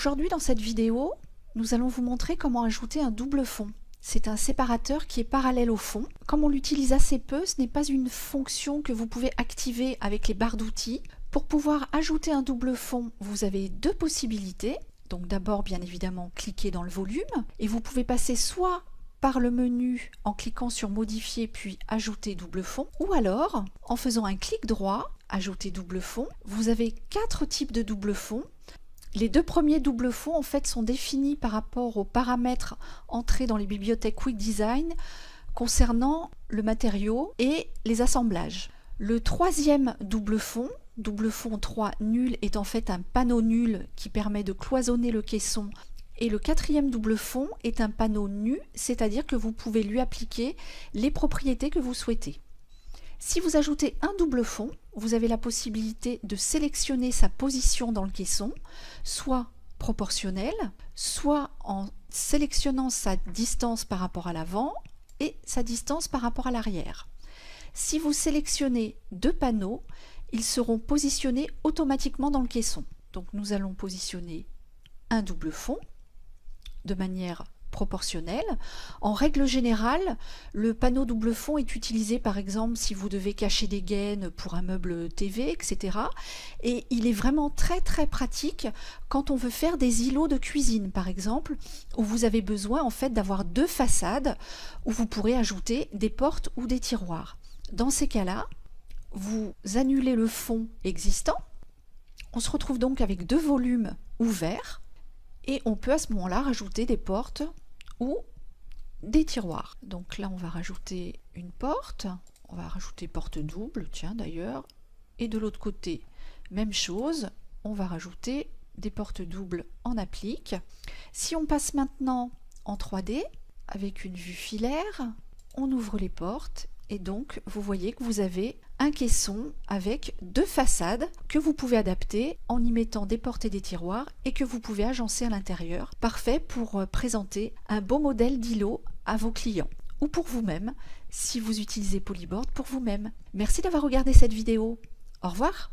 Aujourd'hui, dans cette vidéo, nous allons vous montrer comment ajouter un double fond. C'est un séparateur qui est parallèle au fond. Comme on l'utilise assez peu, ce n'est pas une fonction que vous pouvez activer avec les barres d'outils. Pour pouvoir ajouter un double fond, vous avez deux possibilités. Donc d'abord, bien évidemment, cliquez dans le volume et vous pouvez passer soit par le menu en cliquant sur modifier puis ajouter double fond, ou alors en faisant un clic droit, ajouter double fond. Vous avez 4 types de double fond. Les deux premiers doubles fonds en fait sont définis par rapport aux paramètres entrés dans les bibliothèques Quick Design concernant le matériau et les assemblages. Le troisième double fond 3 nul, est en fait un panneau nul qui permet de cloisonner le caisson. Et le quatrième double fond est un panneau nu, c'est-à-dire que vous pouvez lui appliquer les propriétés que vous souhaitez. Si vous ajoutez un double fond, vous avez la possibilité de sélectionner sa position dans le caisson, soit proportionnelle, soit en sélectionnant sa distance par rapport à l'avant et sa distance par rapport à l'arrière. Si vous sélectionnez deux panneaux, ils seront positionnés automatiquement dans le caisson. Donc nous allons positionner un double fond de manière proportionnelle. En règle générale, le panneau double fond est utilisé par exemple si vous devez cacher des gaines pour un meuble TV, etc. Et il est vraiment très pratique quand on veut faire des îlots de cuisine par exemple, où vous avez besoin en fait d'avoir deux façades où vous pourrez ajouter des portes ou des tiroirs. Dans ces cas-là, vous annulez le fond existant. On se retrouve donc avec deux volumes ouverts. Et on peut à ce moment-là rajouter des portes ou des tiroirs. Donc là, on va rajouter une porte. On va rajouter porte double, tiens d'ailleurs. Et de l'autre côté, même chose. On va rajouter des portes doubles en applique. Si on passe maintenant en 3D, avec une vue filaire, on ouvre les portes. Et donc, vous voyez que vous avez un caisson avec deux façades que vous pouvez adapter en y mettant des portes et des tiroirs et que vous pouvez agencer à l'intérieur. Parfait pour présenter un beau modèle d'îlot à vos clients ou pour vous-même si vous utilisez Polyboard pour vous-même. Merci d'avoir regardé cette vidéo. Au revoir.